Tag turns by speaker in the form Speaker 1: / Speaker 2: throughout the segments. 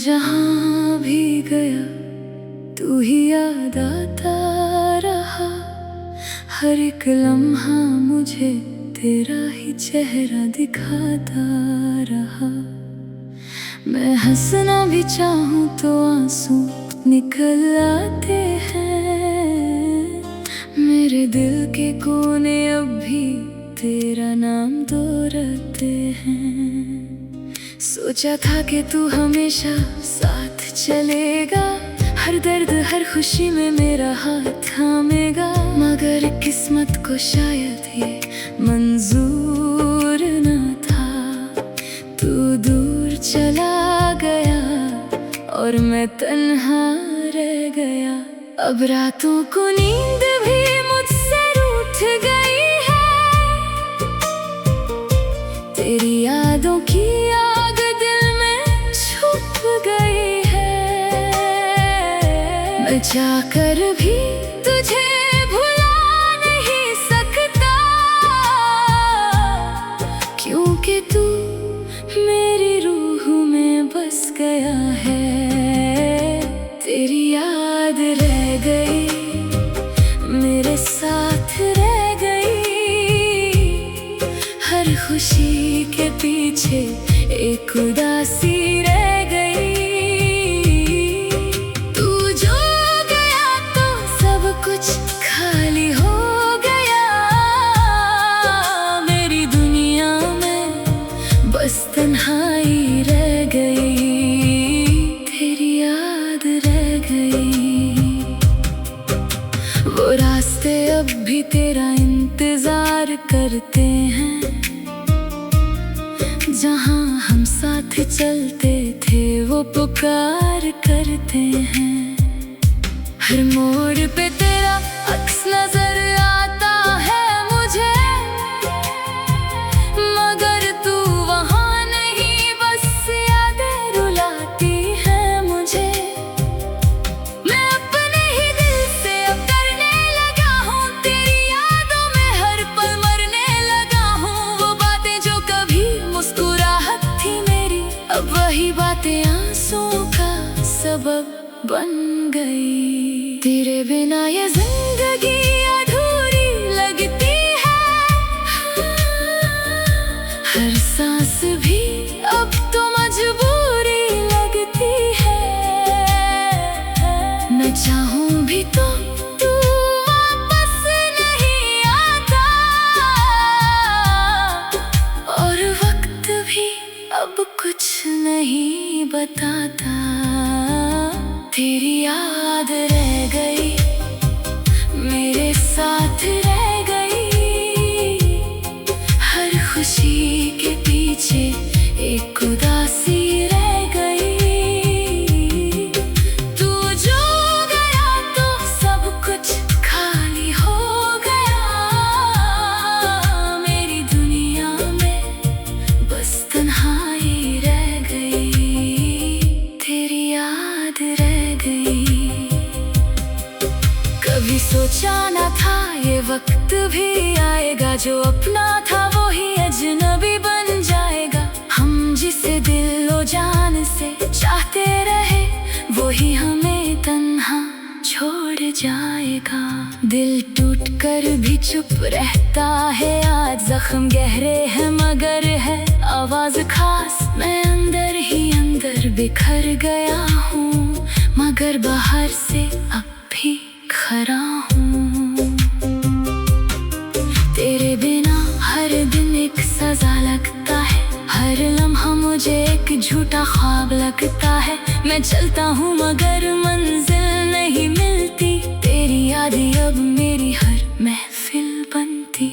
Speaker 1: जहाँ भी गया तू ही याद आता रहा। हर एक लम्हा मुझे तेरा ही चेहरा दिखाता रहा। मैं हंसना भी चाहूँ तो आंसू निकल आते हैं। मेरे दिल के कोने अब भी तेरा नाम दोहराते हैं। सोचा था कि तू हमेशा साथ चलेगा, हर दर्द हर खुशी में मेरा हाथ थामेगा। मगर किस्मत को शायद ये मंजूर न था। तू दूर चला गया और मैं तन्हा रह गया। अब रातों को नींद भी मुझसे रूठ गई है। तेरी यादों की आग दिल में छुप गई है। मैं चाहकर भी तुझे भुला नहीं सकता, क्योंकि तू मेरी रूह में बस गया है। तेरी याद रह गई, मेरे साथ रह गई। हर खुशी के पीछे एक उदासी रह गई। तू जो गया तो सब कुछ खाली हो गया। मेरी दुनिया में बस तन्हाई रह गई। तेरी याद रह गई। वो रास्ते अब भी तेरा इंतजार करते हैं, जहाँ हम साथ चलते थे वो पुकार करते हैं। हर मोड़ पे तेरा अक्स नजर आता है मुझे, मगर तू वहाँ नहीं, बस यादें रुलाती है मुझे। मैं अपने ही दिल से अब डरने लगा हूँ, तेरी यादों में हर पल मरने लगा हूँ। वो बातें जो कभी मुस्कुराहट थी मेरी, अब वही बातें आंसुओं का सबब बन गई। तेरे बिना ये जिंदगी अधूरी लगती है। हर सांस भी अब तो मजबूरी लगती है। न चाहूं भी तो तू वापस नहीं आता, और वक्त भी अब कुछ नहीं बताता। तेरी याद रह गई, मेरे साथ रह गई। हर खुशी के पीछे एक उदासी रह गई। तू जो गया तो सब कुछ खाली हो गया। मेरी दुनिया में बस तन्हाई रह गई। तेरी याद रह गई। कभी सोचा न था ये वक्त भी आएगा, जो अपना था वो ही अजनबी बन जाएगा। हम जिसे दिलो जान से चाहते रहे, वो ही हमें तन्हा छोड़ जाएगा। दिल टूट कर भी चुप रहता है, आज जख्म गहरे हैं मगर है आवाज खास। मैं अंदर ही अंदर बिखर गया हूँ, मगर बाहर से अब भी खरा हूँ। तेरे बिना हर दिन एक सजा लगता है, हर लम्हा मुझे एक झूठा ख्वाब लगता है। मैं चलता हूँ मगर मंजिल नहीं मिलती, तेरी यादें अब मेरी हर महफिल बनती।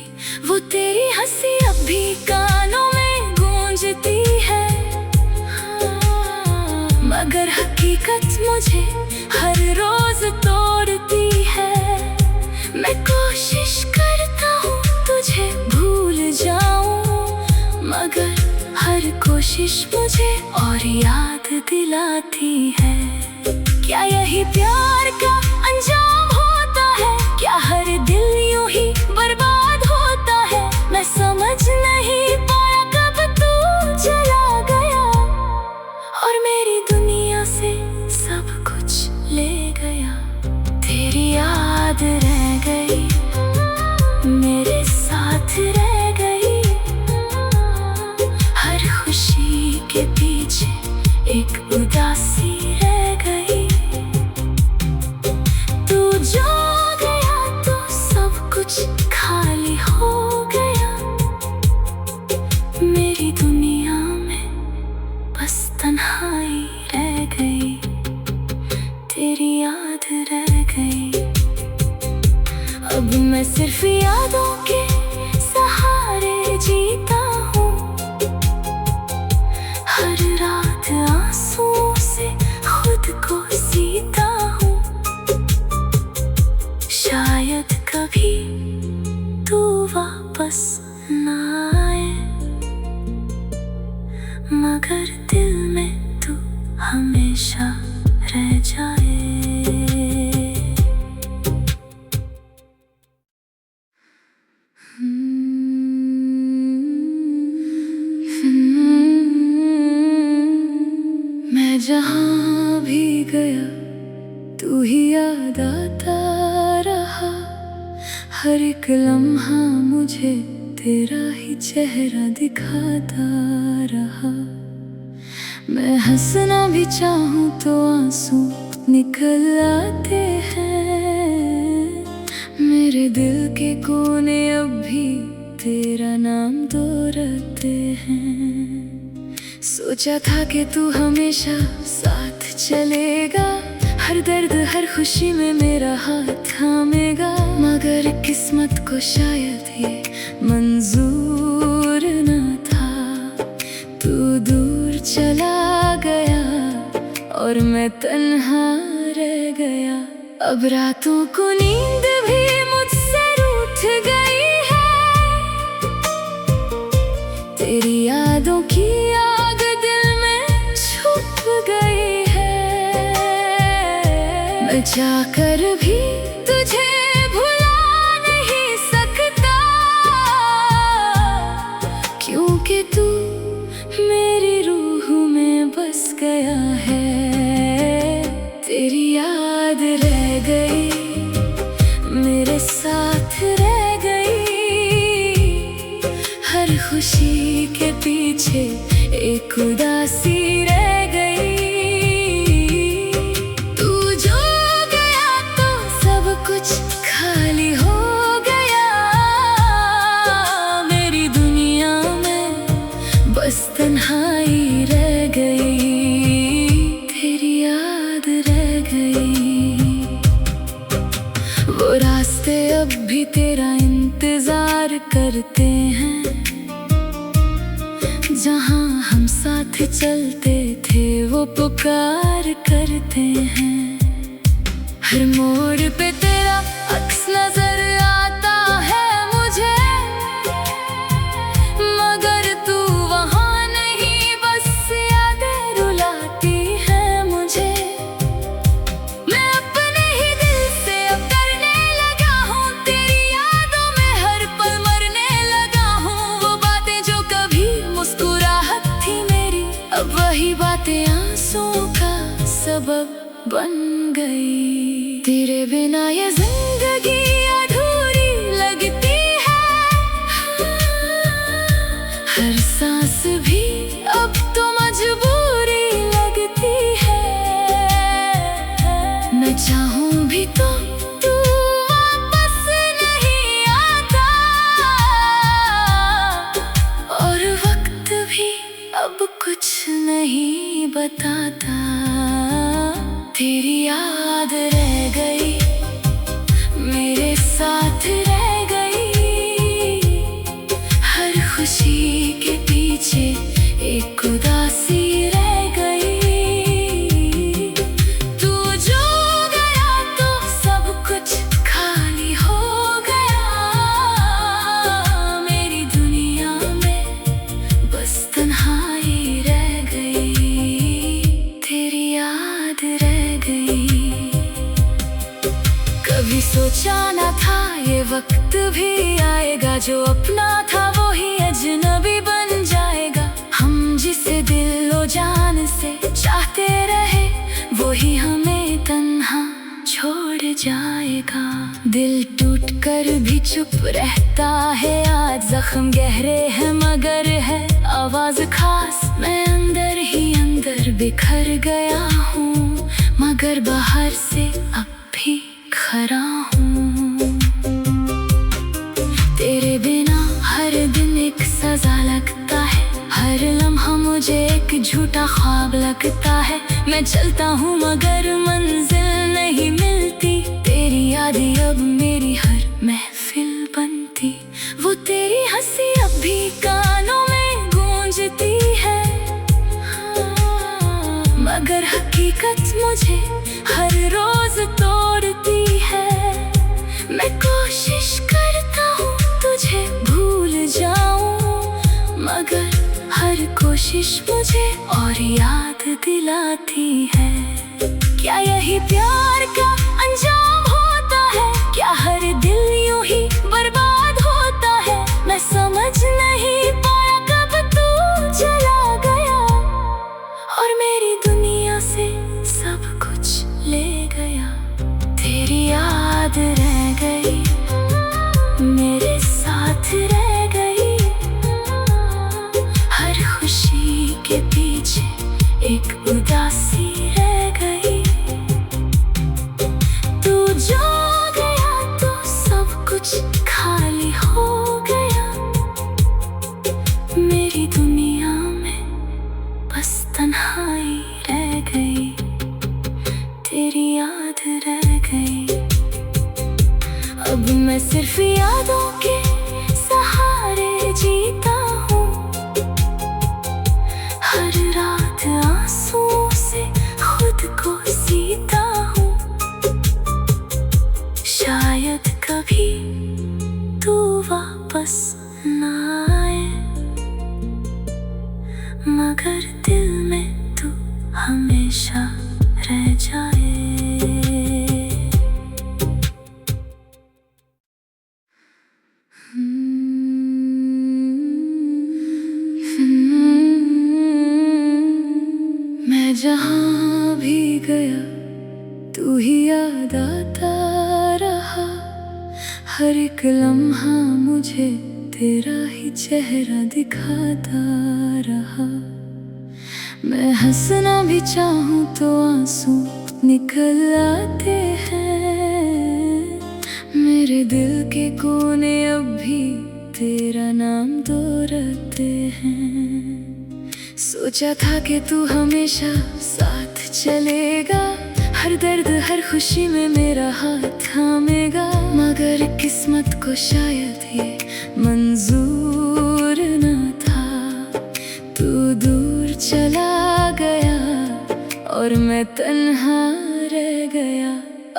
Speaker 1: वो तेरी हंसी अब भी कानों में गूंजती है, मगर हकीकत मुझे हर रोज तोड़ती है। मैं कोशिश करता हूँ तुझे भूल जाऊं, मगर हर कोशिश मुझे और याद दिलाती है। क्या यही प्यार का अंजाम होता है? क्या हर दिल यूं ही बर्बाद होता है? मैं समझ नहीं पाया कब तू चला गया और मेरी दुनिया कुछ खाली हो गया। मेरी दुनिया में बस तन्हाई रह गई, तेरी याद रह गई। अब मैं सिर्फ यादों के सहारे जीता हूँ, हर रात आंसुओं से खुद को सीता हूँ। शायद कभी तू वापस ना आए, मगर दिल में तू हमेशा रह जाए। मैं जहाँ भी गया तू ही याद आता रहा, हर एक लम्हा मुझे तेरा ही चेहरा दिखाता रहा। मैं हंसना भी चाहूँ तो आंसू निकल आते हैं, मेरे दिल के कोने अब भी तेरा नाम दोहराते हैं। सोचा था कि तू हमेशा साथ चलेगा, हर दर्द हर खुशी में मेरा हाथ थामेगा, मगर किस्मत को शायद ये मंजूर न था। तू दूर चला गया और मैं तन्हा रह गया। अब रातों को नींद भी मुझसे रूठ गई है, तेरी यादों की आग दिल में छुप गई है। मैं जाकर भी तुझे भुला नहीं सकता, क्योंकि तू मेरी रूह में बस गया है। तेरी याद रह गई, मेरे साथ रह गई, हर खुशी के पीछे एक उदासी रह गई। तू जो गया तो सब कुछ खाली हो गया, मेरी दुनिया में बस तन्हाई रह गई, तेरी याद रह गई। वो रास्ते अब भी तेरा इंतजार करते हैं, जहाँ हम साथ चलते थे वो पुकार करते हैं। हर मोड़ पे तेरा अक्स नजर आता है मुझे, मगर तू वहाँ नहीं, बस यादें रुलाती है मुझे। मैं अपने ही दिल से अब डरने लगा हूँ, तेरी यादों में हर पल मरने लगा हूँ। वो बातें जो कभी मुस्कुराहट थी मेरी, अब वही बातें आंसुओं का सबब बन गई। तेरे बिना ये जिंदगी अधूरी लगती है, हर सांस भी अब तो मजबूरी लगती है। मैं चाहूँ भी तो तू वापस नहीं आता, और वक्त भी अब कुछ नहीं बताता। तेरी याद रह गई, मेरे साथ रह गई, हर खुशी के पीछे एक उदासी रह गई। तू जो गया तो सब कुछ खाली हो गया, मेरी दुनिया में बस तन्हाई रह गई, तेरी याद रह गई। कभी सोचा न था ये वक्त भी आएगा, जो अपना था वो ही अजनबी बन जाएगा। हम जिसे दिलो जान से चाहते रहे, वो ही हमें तन्हा छोड़ जाएगा। दिल टूट कर भी चुप रहता है, आज जख्म गहरे हैं मगर है आवाज खास। मैं अंदर ही अंदर बिखर गया हूँ, मगर बाहर से अब भी खरा हूँ। ताज़ा लगता है, हर लम्हा मुझे एक झूठा ख्वाब लगता है। मैं चलता हूँ मगर मंजिल नहीं मिलती, तेरी यादें अब मेरी हर महफिल बनती। वो तेरी हंसी अब भी कानों में गूंजती है, मगर हकीकत मुझे हर रोज तोड़ती है। मैं कोशिश करता हूँ तुझे भूल जाऊं, मगर हर कोशिश मुझे और याद दिलाती है। क्या यही प्यार का अंजाम होता है? क्या हर दिल यूं ही बर्बाद होता है? मैं समझ नहीं पाया कब तू चला गया और मेरी दुनिया से सब कुछ ले गया। तेरी याद रह गई, मेरे साथ रह गई, हर खुशी के पीछे एक उदासी रह गई। तू जो गया तो सब कुछ खाली हो गया, मेरी दुनिया में बस तन्हाई रह गई, तेरी याद रह गई। अब मैं सिर्फ यादों के सहारे जीता हूँ, हर रात आंसुओं से खुद को सीता हूँ। शायद कभी तू वापस ना आए, मगर दिल में तू हमेशा रह जाए। मैं जहाँ भी गया तू ही याद आता रहा, हर एक लम्हा मुझे तेरा ही चेहरा दिखाता रहा। मैं हंसना भी चाहूँ तो आंसू निकल आते हैं, मेरे दिल के कोने अब भी तेरा नाम दोहराते हैं। सोचा था कि तू हमेशा साथ चलेगा, हर दर्द हर खुशी में मेरा हाथ थामेगा, मगर किस्मत को शायद ये मंजूर न था। तू दूर चला गया और मैं तन्हा रह गया।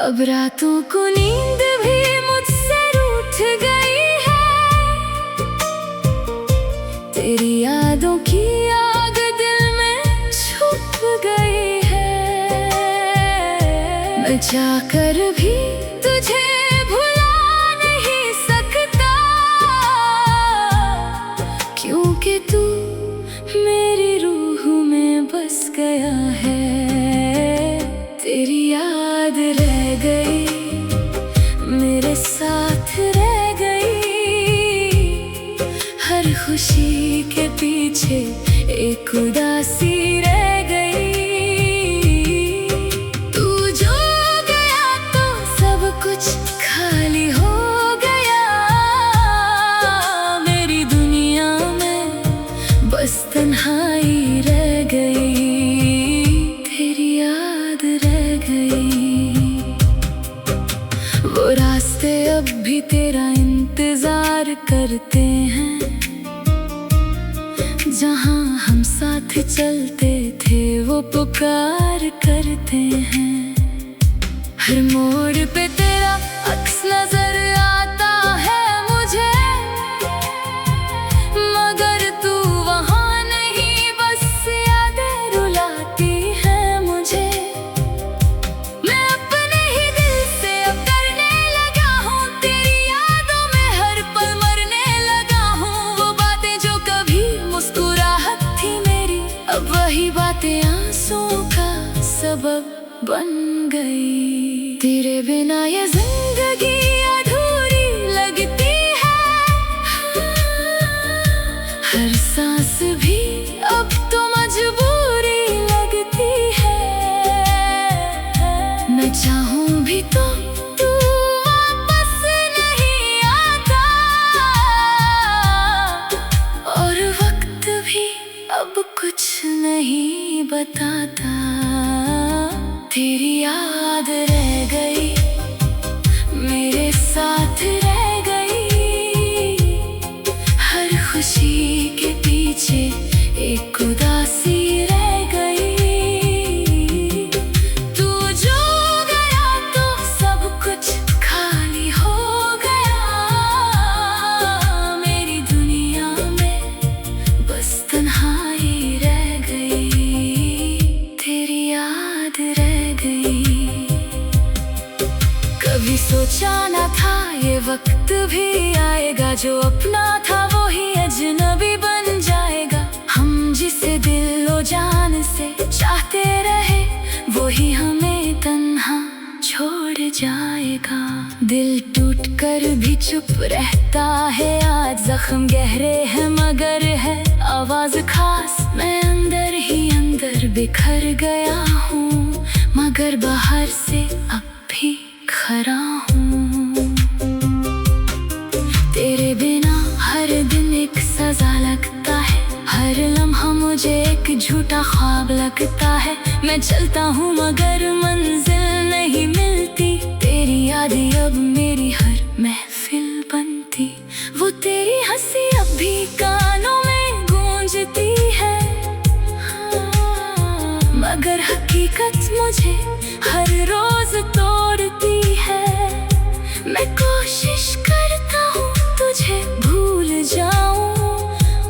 Speaker 1: अब रातों को नींद भी मुझसे रूठ गई है, तेरी यादों की आग दिल में छुप गई है। मैं चाहकर भी तुझे भुला नहीं सकता, क्योंकि तू मेरी रूह में बस गया है। तेरी याद रह गई, मेरे साथ रह गई, हर खुशी के पीछे एक उदासी रह गई। तू जो गया तो सब कुछ खाली हो गया, मेरी दुनिया में बस तन्हाई रह गई, तेरी याद रह गई। वो रास्ते अब भी तेरा इंतजार करते हैं, जहाँ हम साथ चलते थे वो पुकार करते हैं। हर मोड़ पे तेरा अक्स नजर आता है मुझे, मगर तू वहाँ नहीं, बस यादें रुलाती है मुझे। मैं अपने ही दिल से अब करने लगा हूँ, तेरी यादों में हर पल मरने लगा हूँ। वो बातें जो कभी मुस्कुराहट थी मेरी, अब वही बातें आंसुओं का सबब बन गई। तेरे बिना ये जिंदगी अधूरी लगती है, हर सांस भी अब तो मजबूरी लगती है। मैं चाहूँ भी तो तू वापस नहीं आता, और बताता, तेरी याद रह गई, मेरे साथ रह गई। हर खुशी के पीछे एक उदासी रह गई। तू जो गया तो सब कुछ खाली हो गया। मेरी दुनिया में बस तन्हाई रह गई, तेरी याद रह गई। कभी सोचा न था ये वक्त भी आएगा, जो अपना था वो ही अजनबी बन जाएगा। हम जिसे दिलो जान से चाहते रहे, वो ही हमें तन्हा छोड़ जाएगा। दिल टूट कर भी चुप रहता है, आज जख्म गहरे हैं मगर है आवाज खास। मैं अंदर ही अंदर बिखर गया हूँ, मगर बाहर से अब भी खरा हूँ। तेरे बिना हर दिन एक सजा लगता है, हर लम्हा मुझे एक झूठा ख्वाब लगता है। मैं चलता हूँ मगर मंजिल नहीं मिलती, तेरी याद अब मेरी हर महफिल बनती। वो तेरी हंसी अब भी कानों में गूंजती है, मगर हकीकत मुझे हर रोज तोड़ती है। मैं कोशिश करता हूँ तुझे भूल जाऊं,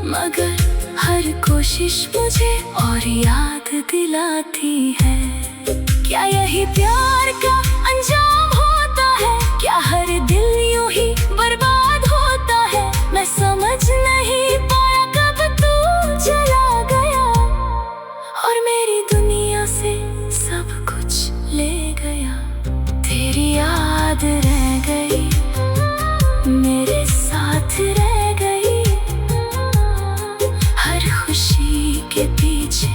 Speaker 1: मगर हर कोशिश मुझे और याद दिलाती है। क्या यही प्यार का अंजाम होता है? क्या हर दिल यूं ही बर्बाद होता है? मैं समझ नहीं पाया कब तू चला गया, और मेरी दुनिया से सब कुछ ले गया। तेरी याद रह गई, मेरे साथ रह गई। हर खुशी के पीछे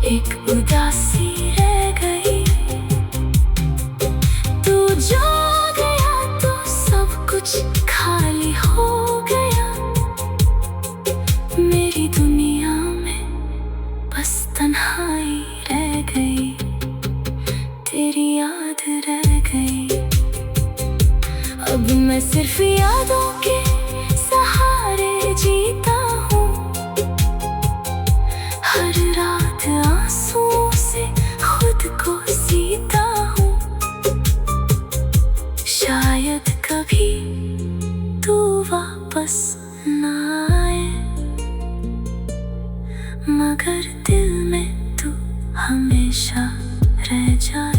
Speaker 1: एक उदासी रह गई। तू जो गया तो सब कुछ खाली हो गया। मेरी दुनिया में बस तन्हाई रह गई, तेरी याद रह गई। अब मैं सिर्फ यादों के सहारे जीता हूँ, हर रात आंसुओं से खुद को सीता हूँ। शायद कभी तू वापस ना आए, मगर दिल में तू हमेशा रह जाए।